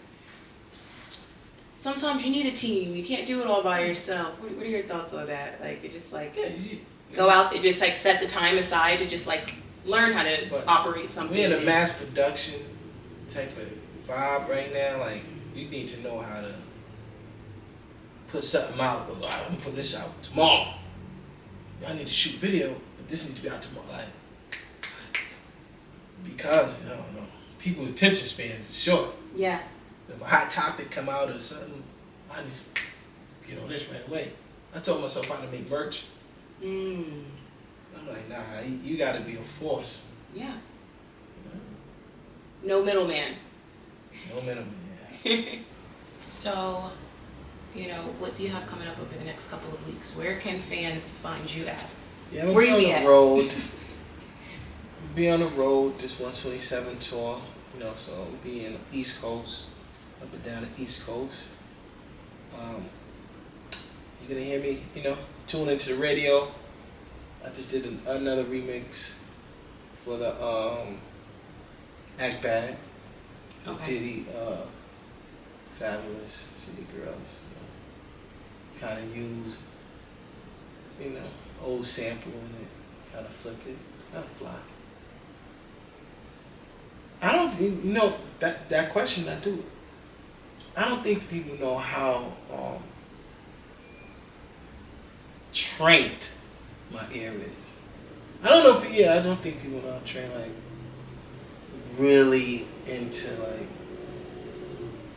sometimes you need a team. You can't do it all by yourself. What are your thoughts on that? Like, you're just like... Go out there, just like set the time aside to just like learn how to operate something. We're in a mass production type of vibe right now. Like, you need to know how to put something out. I'm gonna put this out tomorrow. I need to shoot video, but this needs to be out tomorrow. Like, because people's attention spans are short. Yeah. If a hot topic come out or something, I need to get on this right away. I told myself how to make merch. I'm like, nah, you gotta be a force. Yeah. No middleman. No middleman, yeah. So, what do you have coming up over the next couple of weeks? Where can fans find you at? Yeah, I'm gonna be on the road. Be on the road, this 127 tour, so I'll be in the East Coast, up and down the East Coast. You're gonna hear me, tune into the radio. I just did another remix for the Act Bad. Okay. Diddy, Fabulous, City Girls. Kind of used, old sample in it, kind of flipped it. It's kind of fly. I don't, that question I do. I don't think people know how trained my ear is. I don't know if, I don't think people know how trained, like, really into, like,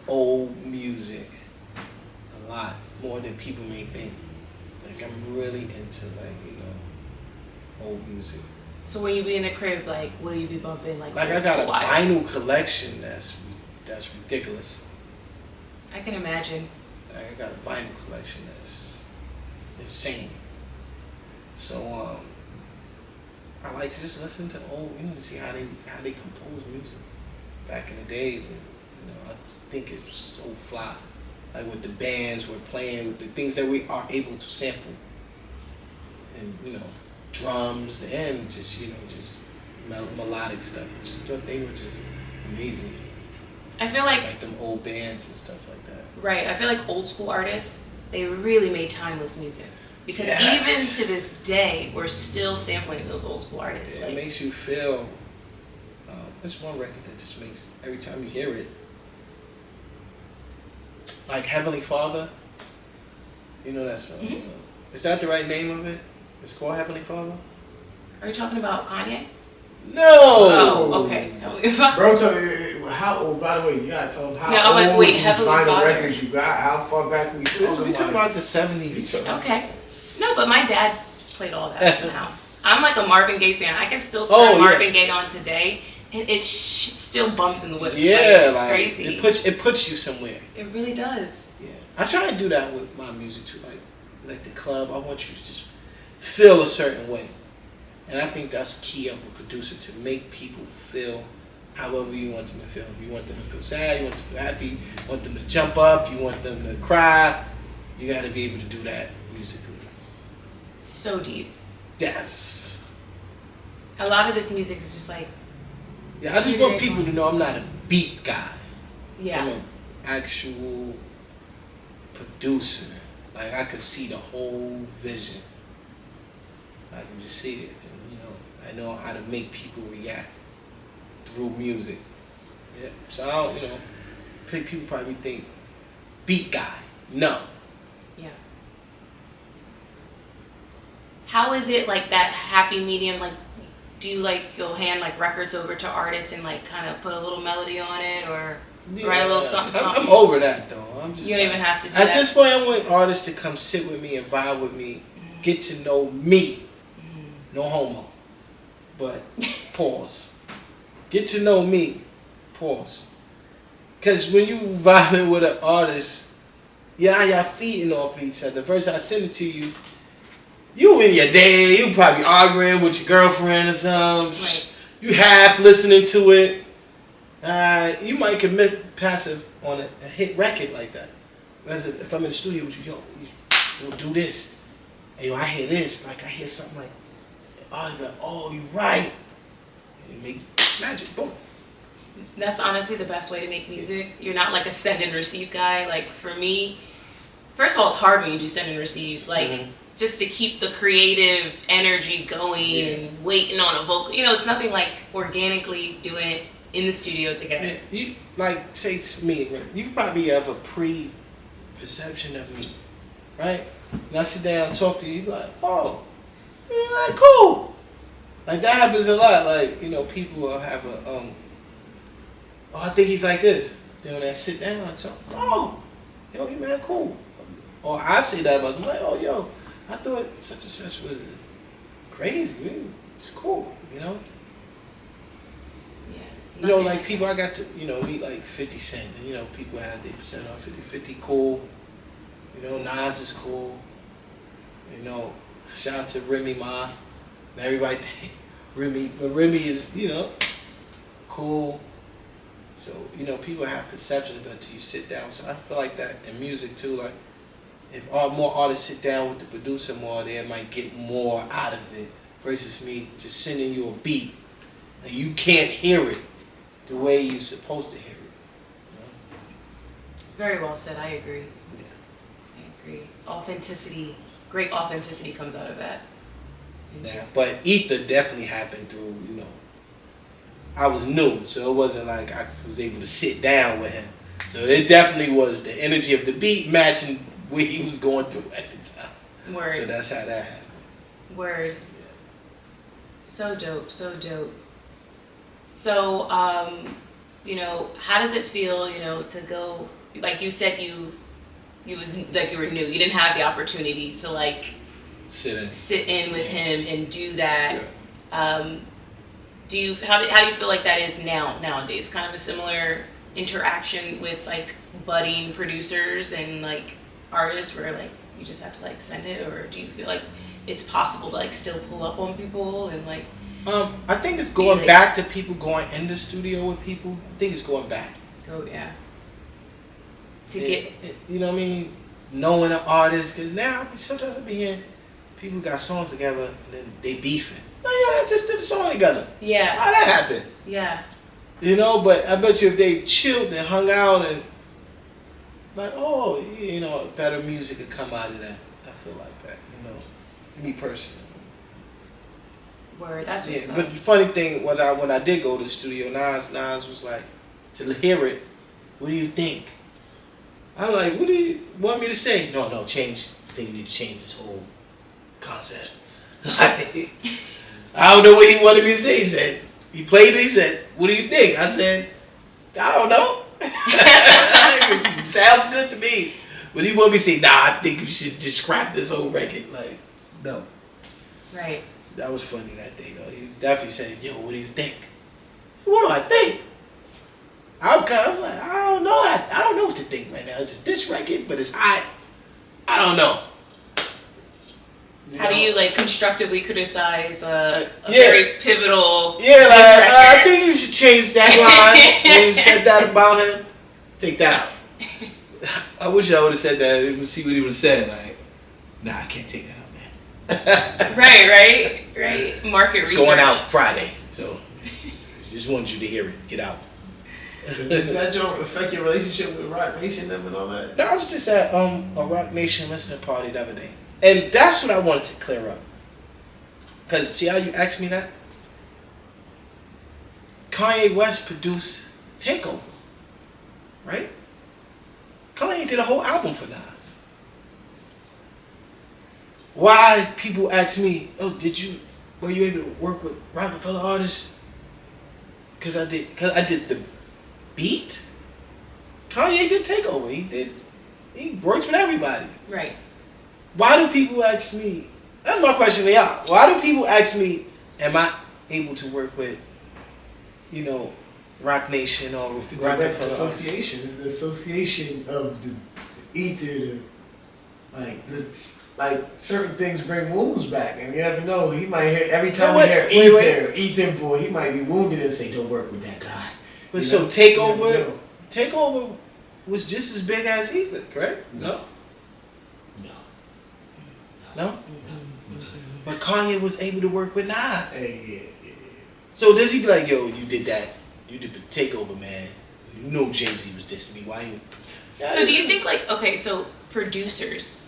old music a lot, more than people may think. Like, I'm really into, like, old music. So when you be in the crib, like, what do you be bumping? Like I got a vinyl collection that's ridiculous. I can imagine. I got a vinyl collection that's insane. So I like to just listen to old music, see how they compose music back in the days, and I just think it's so fly. Like with the bands we're playing, with the things that we are able to sample, and drums and just melodic stuff. They were just amazing. I feel like them old bands and stuff like that. right. I feel like old school artists, they really made timeless music because Yes. even to this day, we're still sampling those old school artists. Yeah, it makes you feel. There's one record that just makes every time you hear it, like Heavenly Father. You know that song? Mhm. Is that the right name of it? It's called Heavenly Father. Are you talking about Kanye? No. Oh, okay. Bro, tell me how old. By the way, you gotta tell them how No, I'm like, old wait, these Heavenly vinyl Father. records you got. How far back we We talking talking about the '70s. Okay. No, but my dad played all that in the house. I'm like a Marvin Gaye fan. I can still turn Oh, yeah. Marvin Gaye on today, and it still bumps in the whip. Yeah, it's crazy. It puts you somewhere. It really does. Yeah, I try to do that with my music too. Like the club, I want you to just feel a certain way, and I think that's key of a producer to make people feel however you want them to feel. If you want them to feel sad, you want them to feel happy, you want them to jump up, you want them to cry. You got to be able to do that musically. So deep. Yes. A lot of this music is just like, Yeah, I just want people to know I'm not a beat guy. I'm yeah. an actual producer. Like I could see the whole vision. I can just see it, and I know how to make people react through music. Yeah. So I don't, people probably think beat guy. No. Yeah. How is it like that happy medium? Like, do you you'll hand like records over to artists and like kind of put a little melody on it or write a little something? I'm over that though. I'm just. You don't even have to do at that. At this point, I want artists to come sit with me and vibe with me, get to know me. No homo, but pause. Get to know me, pause. Cause when you vibing with an artist, y'all feeding off each other. First I send it to you, you in your day, you probably arguing with your girlfriend or something. Right. You half listening to it. You might commit passive on a hit record like that. Whereas if I'm in the studio with you, yo, do this. Hey, yo, I hear this. Like I hear something like, oh, you right. And make magic, boom. That's honestly the best way to make music. You're not like a send and receive guy. Like for me, first of all, it's hard when you do send and receive. Like just to keep the creative energy going and waiting on a vocal. It's nothing like organically doing it in the studio together. Yeah, you say to me, you probably have a pre-perception of me, right? And I sit down and talk to you, you be like, oh, yeah, cool. Like that happens a lot. Like people will have a oh, I think he's like this. Then when I sit down and talk, oh, yo, you man, cool. Or I say that about somebody, oh, yo, I thought such and such was crazy. Man. It's cool, Yeah. Like people I got to, meet like 50 Cent. And, people have their percent off 50 cool. Nas is cool. Shout out to Remy Ma. And everybody think Remy is, cool. So, people have perceptions, but until you sit down. So I feel like that in music too. Like, if more artists sit down with the producer more, they might get more out of it. Versus me just sending you a beat and you can't hear it the way you're supposed to hear it. Very well said. I agree. Yeah. I agree. Authenticity, great authenticity comes out of that. Yeah, but Ether definitely happened through, I was new, so it wasn't like I was able to sit down with him. So it definitely was the energy of the beat matching what he was going through at the time. Word. So that's how that happened. Word. Yeah. So dope, so dope. So, how does it feel, to go, like you said, you was like you were new. You didn't have the opportunity to like sit in with him and do that. Yeah. How do you feel like that is nowadays? Kind of a similar interaction with like budding producers and like artists where like you just have to like send it, or do you feel like it's possible to like still pull up on people and like? I think it's going back to people going in the studio with people. I think it's going back. Oh yeah. You know what I mean? Knowing an artist, because now sometimes I be hearing people got songs together and then they beefing. Oh yeah, just did a song together. Yeah. How that happen? Yeah. You know, but I bet you if they chilled and hung out and like, oh, you know, better music could come out of that. I feel like that, you know, me personally. Word. That's what's Yeah, up. but the funny thing was, when I did go to the studio, Nas was like, to hear it, what do you think? I'm like, what do you want me to say? No, change. I think you need to change this whole concept. Like, I don't know what he wanted me to say. He said, he played it, he said, what do you think? I said, I don't know. Sounds good to me. But he wanted me to say, nah, I think you should just scrap this whole record. Like, no. Right. That was funny that day, though. He definitely said, yo, what do you think? What do I think? I was like, I don't know. I don't know what to think right now. It's a diss record, but it's hot. I don't know. How do you like constructively criticize a yeah. very pivotal Yeah, diss like, record? I think you should change that line. When you said that about him, take that out. I wish I would have said that and see what he would have said. Like, nah, I can't take that out, man. Right. Market It's research. going out Friday, so just want you to hear it. Get out. Does that joint affect your relationship with Rock Nation them and all that? No, I was just at a Rock Nation listening party the other day. And that's what I wanted to clear up. Because see how you asked me that? Kanye West produced Takeover. Right? Kanye did a whole album for Nas. Why people ask me, oh, were you able to work with Rockefeller artists? Because I did the beat. Kanye did Takeover. He worked with everybody. Right. Why do people ask me? That's my question to y'all. Why do people ask me, am I able to work with, you know, Rock Nation or It's the direct Rockefeller? association. It's the association of the ether. Like certain things bring wounds back, and you never know. He might hear every time he hear ether boy, he might be wounded and say, "Don't work with that guy." But You so know? Takeover was just as big as Ether, correct? No. No? But Kanye was able to work with Nas. Hey, yeah. So does he be like, yo, you did that. You did the Takeover, man. You know Jay-Z was dissing me. Why you... So do you think like, okay, so producers,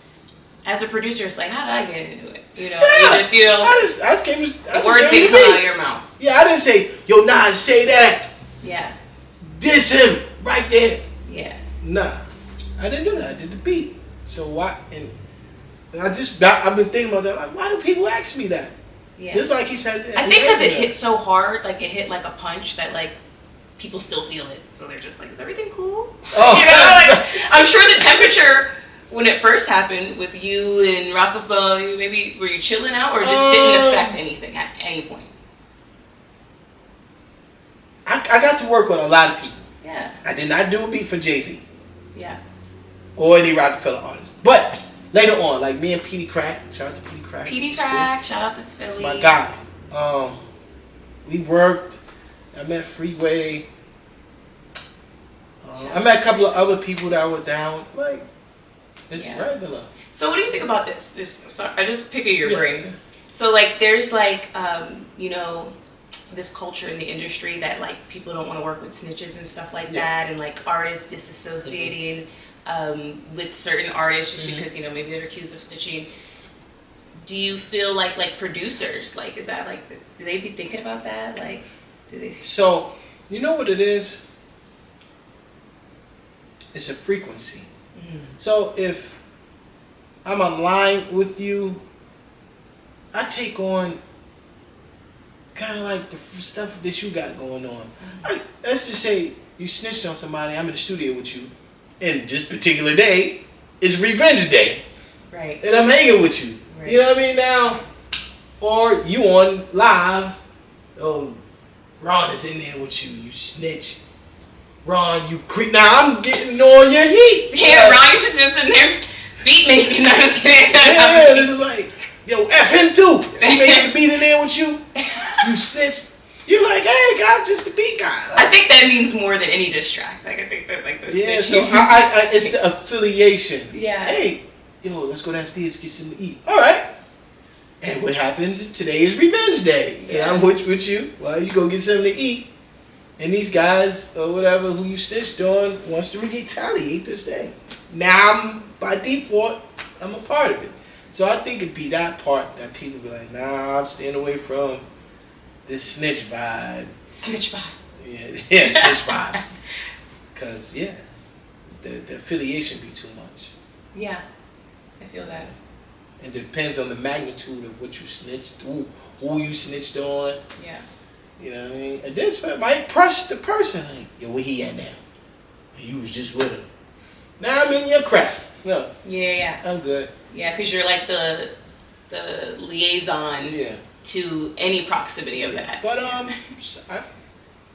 as a producer, it's like, how did I get into it? You know, Yeah. the words didn't come out of your mouth. Yeah, I didn't say, yo, Nas, say that. Yeah. Diss him right there. Yeah. Nah, I didn't do that. I did the beat. So why? And I've been thinking about that. Like, why do people ask me that? Yeah. Just like he said. I think because it hit so hard, like it hit like a punch that like people still feel it. So they're just like, is everything cool? Oh. You know, like I'm sure the temperature when it first happened with you and Rockefeller, maybe were you chilling out or just didn't affect anything at any point? I got to work with a lot of people. Yeah. I did not do a beat for Jay-Z Yeah. or any Rockefeller artist. But later on, like me and Petey Crack, shout out to Petey Crack. PD Crack, shout out to Philly. That's my guy. We worked. I met Freeway. I met a couple of other people that were down. Like, it's regular. So what do you think about this? Sorry, I just pick at your Yeah. brain. So like, there's like, you know, this culture in the industry that like people don't want to work with snitches and stuff like that, and like artists disassociating with certain artists just because, you know, maybe they're accused of snitching. Do you feel like producers, like, is that like, do they be thinking about that? Like, do they? So, you know what it is? It's a frequency. So if I'm online with you, I take on kind of like the stuff that you got going on. Let's just say you snitched on somebody, I'm in the studio with you, and this particular day is revenge day. Right. And I'm hanging with you. Right. You know what I mean? Now, or you on live, oh, Ron is in there with you, you snitch. Ron, you creep. Now I'm getting on your heat. Yeah, Ron, you're just sitting there beat making. I'm just kidding. Yeah, this is like, yo, F him too. He making the beat in there with you. You snitch. You're like, hey, I'm just the beat guy. Like, I think that means more than any diss track. Like, I think that like the yeah, snitch. so I it's the affiliation. Yeah. Hey, yo, let's go downstairs, get something to eat. All right. And what happens? Today is revenge day, and I'm with you. Well, you go get something to eat, and these guys or whatever who you snitched on wants to retaliate this day. Now, by default, I'm a part of it. So I think it'd be that part that people be like, nah, I'm staying away from this snitch vibe. Snitch vibe. Yeah, snitch vibe. Because, yeah, the affiliation be too much. Yeah, I feel that. It depends on the magnitude of what you snitched, who you snitched on. Yeah. You know what I mean? And this might press the person. Like, yo, where he at now? You was just with him. Now I'm in your crap. No. Yeah. I'm good. Yeah, because you're like the liaison to any proximity of that. But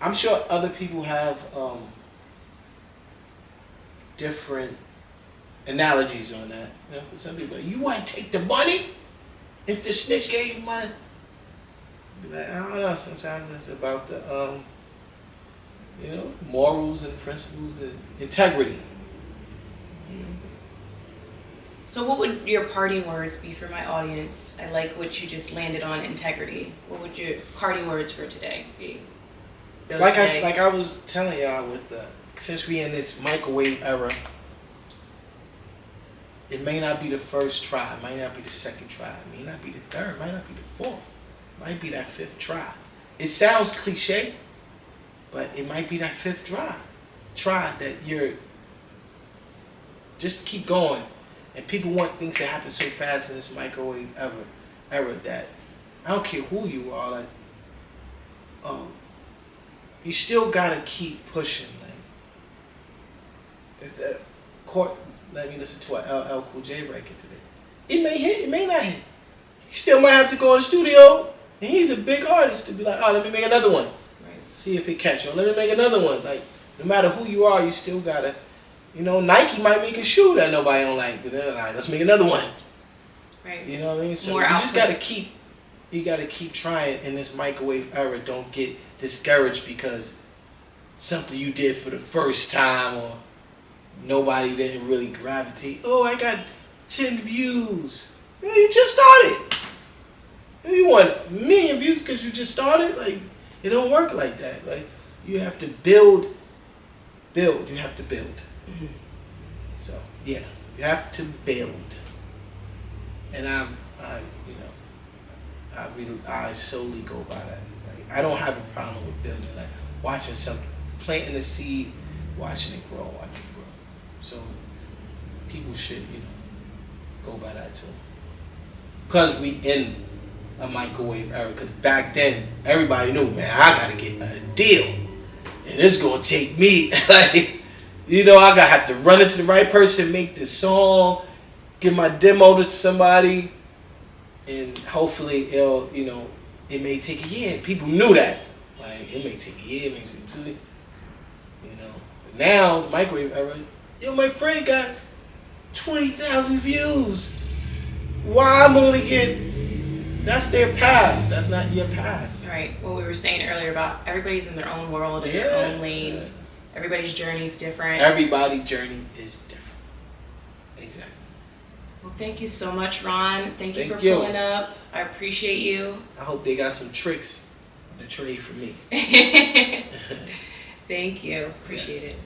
I'm sure other people have different analogies on that. You know, some people are like, you wouldn't take the money if the snitch gave you money. Be like, I don't know. Sometimes it's about the morals and principles and integrity. So what would your parting words be for my audience? I like what you just landed on, integrity. What would your parting words for today be? Like I was telling y'all, since we in this microwave era, it may not be the first try, it might not be the second try, it may not be the third, it might not be the fourth, it might be that fifth try. It sounds cliche, but it might be that fifth try that you're just keep going. And people want things to happen so fast in this microwave era that I don't care who you are, like, you still gotta keep pushing. Like, it's that court. Let me listen to an LL Cool J record today. It may hit, it may not hit. He still might have to go in the studio, and he's a big artist to be like, oh, let me make another one. Right. See if it catch on. Let me make another one. Like, no matter who you are, you still gotta. Nike might make a shoe that nobody don't like, but they're like, let's make another one. Right. You know what I mean? So More you output. just gotta keep trying in this microwave era. Don't get discouraged because something you did for the first time or nobody didn't really gravitate. Oh, I got 10 views. Yeah, you just started. You want a million views because you just started? Like, it don't work like that. Like, you have to build. You have to build. Mm-hmm. So, yeah, you have to build. And I solely go by that. Like, I don't have a problem with building. Like, watching something, planting a seed, watching it grow. So, people should, go by that too. Because we in a microwave era. Because back then, everybody knew, man, I gotta get a deal. And it's gonna take me, like, I gotta have to run into the right person, make this song, give my demo to somebody, and hopefully it may take a year. People knew that. Like, it may take a year, it may take 2 years. But now, it's microwave era. Yo, my friend got 20,000 views. Why I'm only getting... That's their path. That's not your path. Right. What we were saying earlier about everybody's in their own world, in their own lane. Yeah. Everybody's journey is different. Everybody's journey is different. Exactly. Well, thank you so much, Ron. Thank you for pulling up. I appreciate you. I hope they got some tricks to trade for me. Thank you. Appreciate it.